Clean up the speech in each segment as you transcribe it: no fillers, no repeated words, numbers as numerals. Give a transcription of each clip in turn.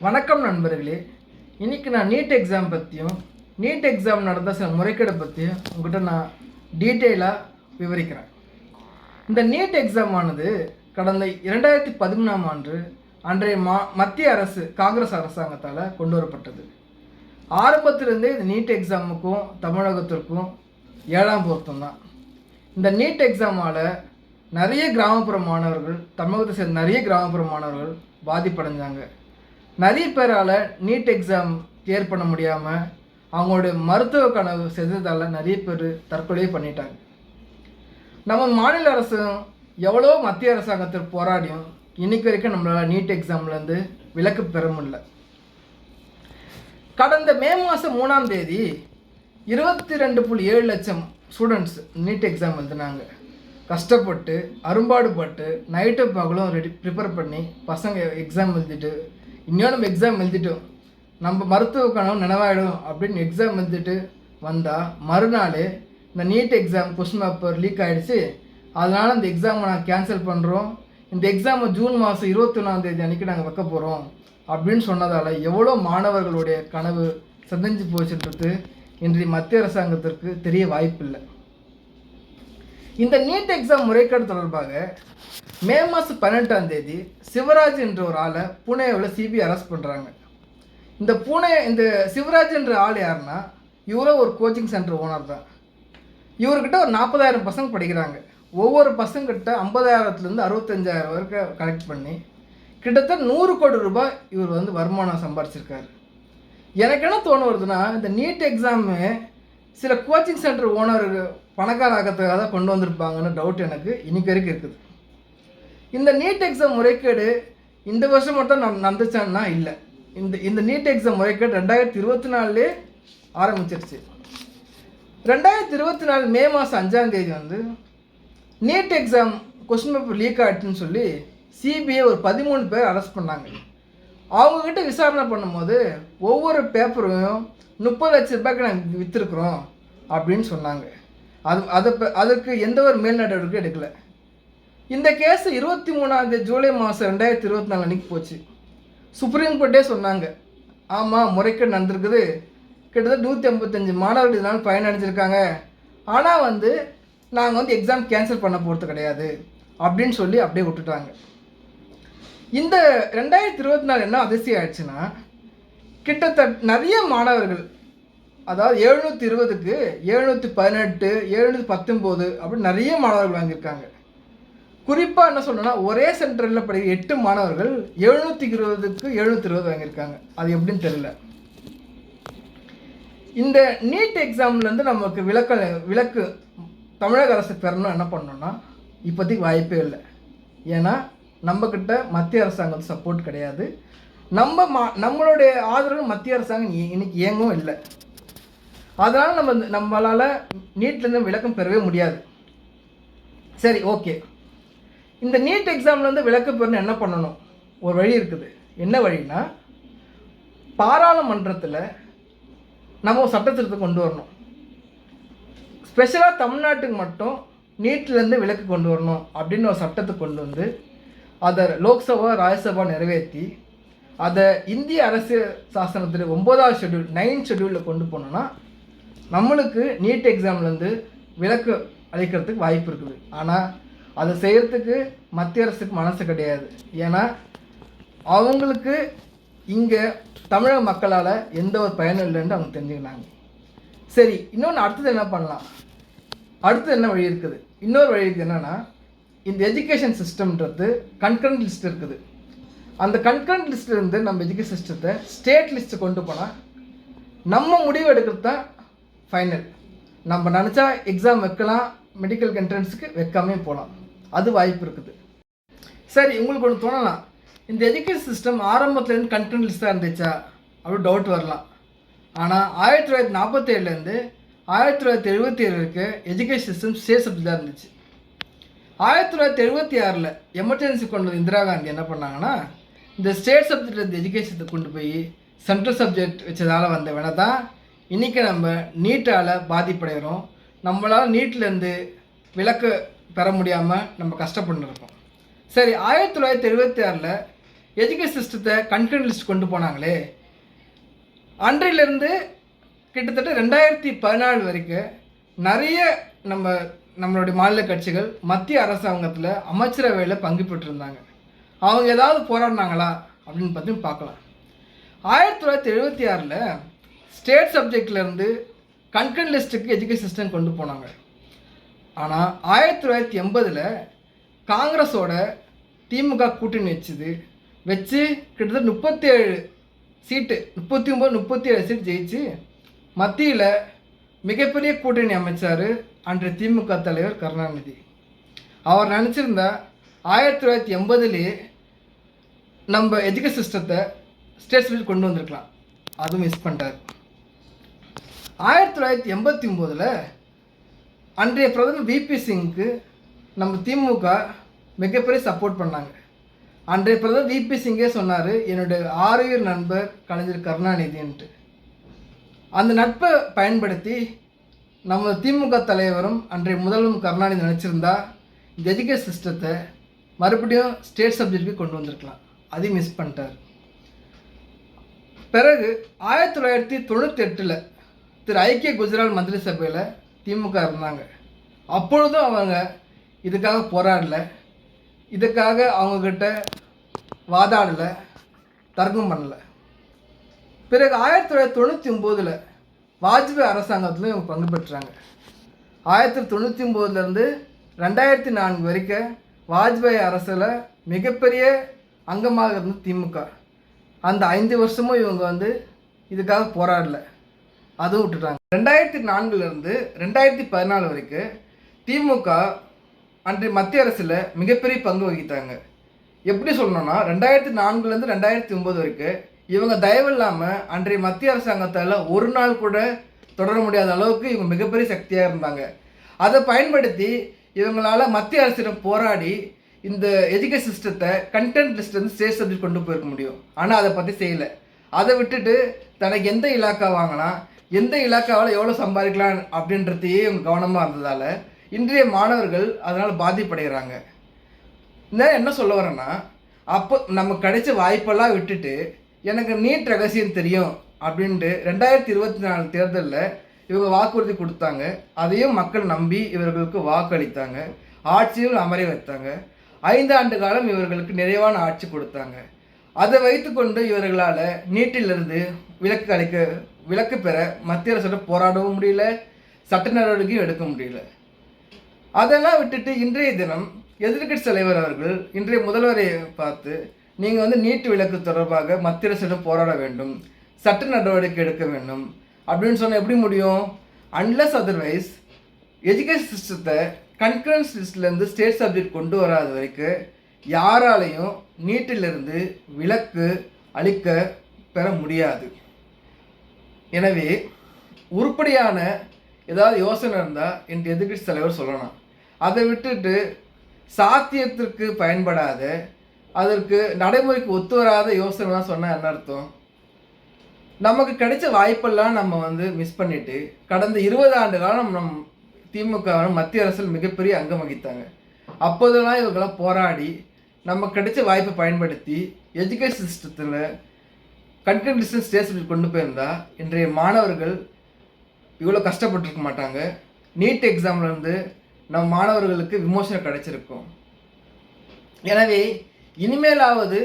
வணக்கம் நண்பர்களே. இன்றைக்கி நான் நீட் எக்ஸாம் பற்றியும் நீட் எக்ஸாம் நடந்த சில முறைகேடை பற்றியும் உங்கள்கிட்ட நான் டீட்டெயிலாக விவரிக்கிறேன். இந்த நீட் எக்ஸாம் ஆனது கடந்த 2013ஆம் ஆண்டு அன்றைய மத்திய அரசு காங்கிரஸ் அரசாங்கத்தால் கொண்டு வரப்பட்டது. ஆரம்பத்திலிருந்தே இந்த நீட் எக்ஸாமுக்கும் தமிழகத்திற்கும் 7ஆம் பொருத்தம் தான். இந்த நீட் எக்ஸாமால் நிறைய கிராமப்புற மாணவர்கள், தமிழகத்தை சேர்ந்த நிறைய கிராமப்புற மாணவர்கள் பாதிப்படைஞ்சாங்க. நிறைய பேரால் நீட் எக்ஸாம் கிளியர் பண்ண முடியாமல் அவங்களுடைய மருத்துவ கனவு செஞ்சதால் நிறைய பேர் தற்கொலையே பண்ணிட்டாங்க. நம்ம மாநில அரசும் எவ்வளோ மத்திய அரசாங்கத்தில் போராடியும் இன்றைக்கு வரைக்கும் நம்மளால் நீட் எக்ஸாம்லேருந்து விலக்கு பெற முடியல. கடந்த மே மாதம் 3ஆம் தேதி 22.7 லட்சம் ஸ்டூடெண்ட்ஸ் நீட் எக்ஸாம் எழுதினாங்க. கஷ்டப்பட்டு அரும்பாடுபட்டு நைட்டு பகலும் ப்ரிப்பேர் பண்ணி பசங்க எக்ஸாம் எழுதிட்டு இன்னும் நம்ம எக்ஸாம் எழுதிட்டோம், நம்ம மருத்துவ கனவு நினைவாயிடும் அப்படின்னு எக்ஸாம் எழுதிட்டு வந்தால் மறுநாள் இந்த NEET exam question paper leak ஆகிடுச்சு. அதனால் இந்த எக்ஸாமை நாங்கள் கேன்சல் பண்ணுறோம், இந்த எக்ஸாமை ஜூன் மாதம் 21ஆம் தேதி அன்றைக்கி நாங்கள் வைக்க போகிறோம் அப்படின்னு சொன்னதால் எவ்வளோ மாணவர்களுடைய கனவு சிதைஞ்சு போச்சுன்றது இன்றைய மத்திய அரசாங்கத்திற்கு தெரிய வாய்ப்பில்லை. இந்த நீட் எக்ஸாம் முறைகேடு தொடர்பாக மே மாதம் 18ஆம் தேதி சிவராஜ் என்ற ஒரு ஆளை புனேவில் சிபிஐ அரெஸ்ட் பண்ணுறாங்க. இந்த சிவராஜ் என்ற ஆள் யாருன்னா, இவரும் ஒரு கோச்சிங் சென்டர் ஓனர் தான். இவர்கிட்ட ஒரு 40,000 பசங்க படிக்கிறாங்க. ஒவ்வொரு பசங்கிட்ட 50,000லேருந்து 65,000 வரைக்கும் கலெக்ட் பண்ணி கிட்டத்தட்ட 100 கோடி ரூபாய் இவர் வருமானம் சம்பாரிச்சிருக்காரு. எனக்கு என்ன தோணு வருதுன்னா, இந்த நீட் எக்ஸாமு சில கோச்சிங் சென்டர் ஓனர் பணக்கார ஆகிறதுக்காக தான் கொண்டு வந்திருப்பாங்கன்னு டவுட் எனக்கு இன்னைக்கு வரைக்கும் இருக்குது. இந்த நீட் எக்ஸாம் முறைகேடு இந்த வருஷம் மட்டும் நடந்துச்சான்னா இல்லை. இந்த நீட் எக்ஸாம் முறைகேடு 2024 ஆரம்பிச்சிருச்சு. 2024 மே மாதம் 5ஆம் தேதி NEET exam question paper leak ஆகிடுச்சுன்னு சொல்லி சிபிஐ ஒரு 13 பேர் அரெஸ்ட் பண்ணாங்க. அவங்கக்கிட்ட விசாரணை பண்ணும்போது ஒவ்வொரு பேப்பரையும் 30 லட்ச ரூபாய்க்கு நாங்கள் விற்றுருக்குறோம் அப்படின்னு சொன்னாங்க. அதற்கு எந்த ஒரு மேல் நடவடிக்கை எடுக்கலை. இந்த கேஸ் 23ஆம் தேதி ஜூலை மாதம் 2024 அன்றைக்கி போச்சு. சுப்ரீம் கோர்ட்டே சொன்னாங்க, ஆமாம் முறைகேடு நடந்திருக்குது, கிட்டத்தட்ட 155 மாணவர்கள் இதனால் பயனடைஞ்சிருக்காங்க, ஆனால் நாங்கள் எக்ஸாம் கேன்சல் பண்ண போகிறது கிடையாது அப்படின்னு சொல்லி அப்படியே விட்டுட்டாங்க. இந்த 2024 என்ன அதிசயம் ஆயிடுச்சுன்னா, கிட்டத்தட்ட நிறைய மாணவர்கள், அதாவது 720க்கு 718 719 அப்படின்னு நிறைய மாணவர்கள் வாங்கியிருக்காங்க. குறிப்பாக என்ன சொல்லணும்னா, ஒரே சென்டரில் படிக்கிற 8 மாணவர்கள் 720க்கு 720 வாங்கியிருக்காங்க. அது எப்படின்னு தெரியல. இந்த நீட் எக்ஸாம்லேருந்து நமக்கு விலக்கு தமிழக அரசு பெறணும் என்ன பண்ணோன்னா இப்போதைக்கு வாய்ப்பே இல்லை. ஏன்னா நம்மக்கிட்ட மத்திய அரசாங்கம் சப்போர்ட் கிடையாது. நம்மளுடைய ஆதரவு மத்திய அரசாங்கம் இன்னைக்கு இயங்கவும் இல்லை. அதனால் நம்மளால் நீட்லேருந்து விளக்கம் பெறவே முடியாது. சரி, ஓகே. இந்த நீட் எக்ஸாம்லேருந்து விளக்கு பெறணும் என்ன பண்ணணும்? ஒரு வழி இருக்குது. என்ன வழின்னா, பாராளுமன்றத்தில் நம்ம சட்டத்திருத்தத்தை கொண்டு வரணும். ஸ்பெஷலாக தமிழ்நாட்டுக்கு மட்டும் நீட்லேருந்து விலக்கு கொண்டு வரணும் அப்படின்னு ஒரு சட்டத்தை கொண்டு வந்து அதை லோக்சபா ராஜ்யசபா நிறைவேற்றி அதை இந்திய அரசியல் சாசனத்தில் 9வது ஷெட்யூல் 9th ஷெட்யூலில் கொண்டு போனோன்னா நம்மளுக்கு நீட் எக்ஸாம்லேருந்து விலக்கு அளிக்கிறதுக்கு வாய்ப்பு இருக்குது. ஆனால் அதை செய்கிறதுக்கு மத்திய அரசுக்கு மனசு கிடையாது. ஏன்னா அவங்களுக்கு இங்கே தமிழக மக்களால் எந்த ஒரு பயனும் இல்லைன்னு அவங்க தெரிஞ்சுக்கினாங்க. சரி, இன்னொன்று அடுத்தது என்ன பண்ணலாம்? அடுத்தது என்ன வழி இருக்குது? இன்னொரு வழி இருக்குது. என்னென்னா, இந்த எஜுகேஷன் சிஸ்டம்ன்றது கன்கரண்ட் லிஸ்ட் இருக்குது. அந்த கன்கரண்ட் லிஸ்ட்லேருந்து நம்ம எஜுகேஷன் சிஸ்டத்தை ஸ்டேட் லிஸ்ட்டு கொண்டு போனால் நம்ம முடிவு எடுக்கிறது தான் ஃபைனல். நம்ம நினச்சா எக்ஸாம் வைக்கலாம், மெடிக்கல் என்ட்ரன்ஸுக்கு வைக்காமே போகலாம். அது வாய்ப்பு இருக்குது. சரி, உங்களுக்கு ஒன்று தோணலாம், இந்த எஜுகேஷன் சிஸ்டம் ஆரம்பத்துலேருந்து கன்கரண்ட் லிஸ்ட்டாக இருந்துச்சா அப்படி டவுட் வரலாம். ஆனால் 1947லேருந்து 1977 வரைக்கும் எஜுகேஷன் சிஸ்டம் ஸ்டேட் சப்ஜெக்டாக இருந்துச்சு. 1976 எமர்ஜென்சி கொண்டு வந்து இந்திரா காந்தி என்ன பண்ணாங்கன்னா, இந்த ஸ்டேட் சப்ஜெக்ட் இருந்த எஜுகேஷனை கொண்டு போய் சென்ட்ரல் சப்ஜெக்ட் வச்சதால் வேணா தான் இன்றைக்கி நம்ம நீட்டால் பாதிப்படைகிறோம். நம்மளால் நீட்லேருந்து விலக்கு பெற முடியாமல் நம்ம கஷ்டப்பட்டுருக்கோம். சரி, 1976 எஜுகேஷன் சிஸ்டத்தை கன்கரண்ட் லிஸ்ட் கொண்டு போனாங்களே, அன்றையிலிருந்து கிட்டத்தட்ட 2014 வரைக்கும் நிறைய நம்மளுடைய மாநில கட்சிகள் மத்திய அரசாங்கத்தில் அமைச்சரவையில் பங்கு பெற்றிருந்தாங்க. அவங்க ஏதாவது போராடினாங்களா அப்படின்னு பார்க்கலாம். 1976 ஸ்டேட் சப்ஜெக்ட்லேருந்து கன்கரண்ட் லிஸ்ட்டுக்கு எஜுகேஷன் சிஸ்டம் கொண்டு போனாங்க. ஆனால் 1980 காங்கிரஸோட திமுக கூட்டணி வச்சு கிட்டத்தட்ட 37 சீட்டு 37 சீட் ஜெயிச்சு மத்தியில் மிகப்பெரிய கூட்டணி அமைச்சார் அன்றைய திமுக தலைவர் கருணாநிதி. அவர் நினச்சிருந்தா 1980 நம்ம எஜுகேஷன் சிஸ்டத்தை ஸ்டேட் சப்ஜெக்ட் கொண்டு வந்திருக்கலாம். அதுவும் மிஸ் பண்ணிட்டார். 1989 அன்றைய பிரதமர் விபி சிங்க்கு நம்ம திமுக மிகப்பெரிய சப்போர்ட் பண்ணாங்க. அன்றைய பிரதமர் விபி சிங்கே சொன்னார், என்னுடைய ஆறுயிர் நண்பர் கலைஞர் கருணாநிதின்ட்டு. அந்த நட்பை பயன்படுத்தி நம்ம திமுக தலைவரும் அன்றைய முதல்வரும் கருணாநிதி நினச்சிருந்தா இந்த எஜுகேஷன் சிஸ்டத்தை மறுபடியும் ஸ்டேட் சப்ஜெக்டுக்கு கொண்டு வந்திருக்கலாம். அதையும் மிஸ் பண்ணிட்டார். பிறகு 1998 திரு ஐக்கிய குஜராத் மந்திரி சபையில் திமுக இருந்தாங்க. அப்பொழுதும் அவங்க இதுக்காக போராடலை, இதுக்காக அவங்கக்கிட்ட வாதாடலை, தர்க்கம் பண்ணலை. பிறகு 1999 வாஜ்பாய் அரசாங்கத்தில் இவங்க பங்கு பெற்றாங்க. 1999 2004 வரைக்கும் வாஜ்பாய் அரசில் மிகப்பெரிய அங்கமாக இருந்த திமுக. அந்த 5 வருஷமும் இவங்க இதுக்காக போராடலை, அதுவும் விட்டுட்டாங்க. 2004 2014 வரைக்கும் திமுக அன்றைய மத்திய அரசில் மிகப்பெரிய பங்கு வகித்தாங்க. எப்படி சொல்லணும்னா 2004 2009 வரைக்கும் இவங்க தயவு இல்லாமல் அன்றைய மத்திய அரசாங்கத்தால் ஒரு நாள் கூட தொடர முடியாத அளவுக்கு இவங்க மிகப்பெரிய சக்தியாக இருந்தாங்க. அதை பயன்படுத்தி இவங்களால் மத்திய அரசிடம் போராடி இந்த எஜுகேஷன் சிஸ்டத்தை கண்டென்ட் லிஸ்ட்லேருந்து ஸ்டேட் சப்ஜெக்ட் கொண்டு போயிருக்க முடியும். ஆனால் அதை பற்றி செய்யலை. அதை விட்டுட்டு தனக்கு எந்த இலாக்கா வாங்கலாம், எந்த இலாக்காவால் எவ்வளோ சம்பாதிக்கலாம் அப்படின்றதையே இவங்க கவனமாக இருந்ததால் இன்றைய மாணவர்கள் அதனால் பாதிப்படைகிறாங்க. இந்த என்ன சொல்ல வரேன்னா, அப்போ நமக்கு கிடைச்ச வாய்ப்பெல்லாம் விட்டுட்டு எனக்கு நீட் ரகசியம் தெரியும் அப்படின்ட்டு 2024 தேர்தலில் இவங்க வாக்குறுதி கொடுத்தாங்க. அதையும் மக்கள் நம்பி இவர்களுக்கு வாக்களித்தாங்க, ஆட்சியில் அமர வைத்தாங்க. 5 ஆண்டு காலம் இவர்களுக்கு நிறைவான ஆட்சி கொடுத்தாங்க. அதை வைத்துக்கொண்டு இவர்களால் நீட்டிலிருந்து விலக்கு பெற மத்திய அரசோட போராடவும் முடியல, சட்ட நடவடிக்கையும் எடுக்க முடியல. அதெல்லாம் விட்டுட்டு இன்றைய தினம் எதிர்க்கட்சி தலைவர் அவர்கள் இன்றைய முதல்வரை பார்த்து நீங்கள் நீட்டு விலக்கு தொடர்பாக மத்திய அரசிடம் போராட வேண்டும், சட்ட நடவடிக்கை எடுக்க வேண்டும் அப்படின்னு சொன்னால் எப்படி முடியும்? அன்லெஸ் அதர்வைஸ் எஜுகேஷன் சிஸ்டத்தை கன்கரன்ஸ் லிஸ்ட்லேருந்து ஸ்டேட் சப்ஜெக்ட் கொண்டு வராத வரைக்கும் யாராலையும் நீட்டிலிருந்து விலக்கு அளிக்க பெற முடியாது. எனவே உருப்படியான ஏதாவது யோசனை இருந்தால் என் எதிர்க்கட்சி தலைவர் சொல்லணும். அதை விட்டுட்டு சாத்தியத்திற்கு பயன்படாத, அதற்கு நடைமுறைக்கு ஒத்து வராத யோசனைலாம் சொன்னால் என்ன அர்த்தம்? நமக்கு கிடைச்ச வாய்ப்பெல்லாம் நம்ம மிஸ் பண்ணிவிட்டு கடந்த 20 ஆண்டு காலம் திமுக மத்திய அரசில் மிகப்பெரிய அங்கம் வகித்தாங்க. அப்போதெல்லாம் இவங்கெல்லாம் போராடி நமக்கு கிடைச்ச வாய்ப்பை பயன்படுத்தி எஜுகேஷன் சிஸ்டத்தில் கண்டென்ட் லிஸ்ட் ஸ்டேட் சப்ஜெக்ட் கொண்டு போயிருந்தா இன்றைய மாணவர்கள் இவ்வளோ கஷ்டப்பட்டுருக்க மாட்டாங்க. நீட் எக்ஸாம்லேருந்து நம்ம மாணவர்களுக்கு விமோசனம் கிடைச்சிருக்கும். எனவே இனிமேலாவது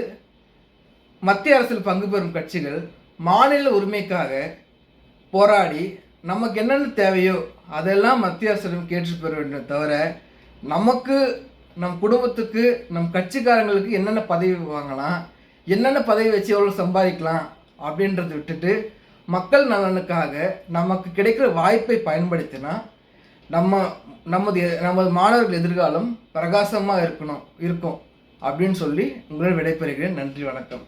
மத்திய அரசில் பங்கு பெறும் கட்சிகள் மாநில உரிமைக்காக போராடி நமக்கு என்னென்ன தேவையோ அதெல்லாம் மத்திய அரசிடம் கேட்டு பெற வேண்டும். தவிர நமக்கு, நம் குடும்பத்துக்கு, நம் கட்சிக்காரங்களுக்கு என்னென்ன பதவி வாங்கலாம், என்னென்ன பதவி வச்சு எவ்வளோ சம்பாதிக்கலாம் அப்படின்றத விட்டுட்டு மக்கள் நலனுக்காக நமக்கு கிடைக்கிற வாய்ப்பை பயன்படுத்தினா நமது மாணவர்கள் எதிர்காலம் பிரகாசமாக இருக்கும் அப்படின்னு சொல்லி உங்களை விடைபெறுகிறேன். நன்றி, வணக்கம்.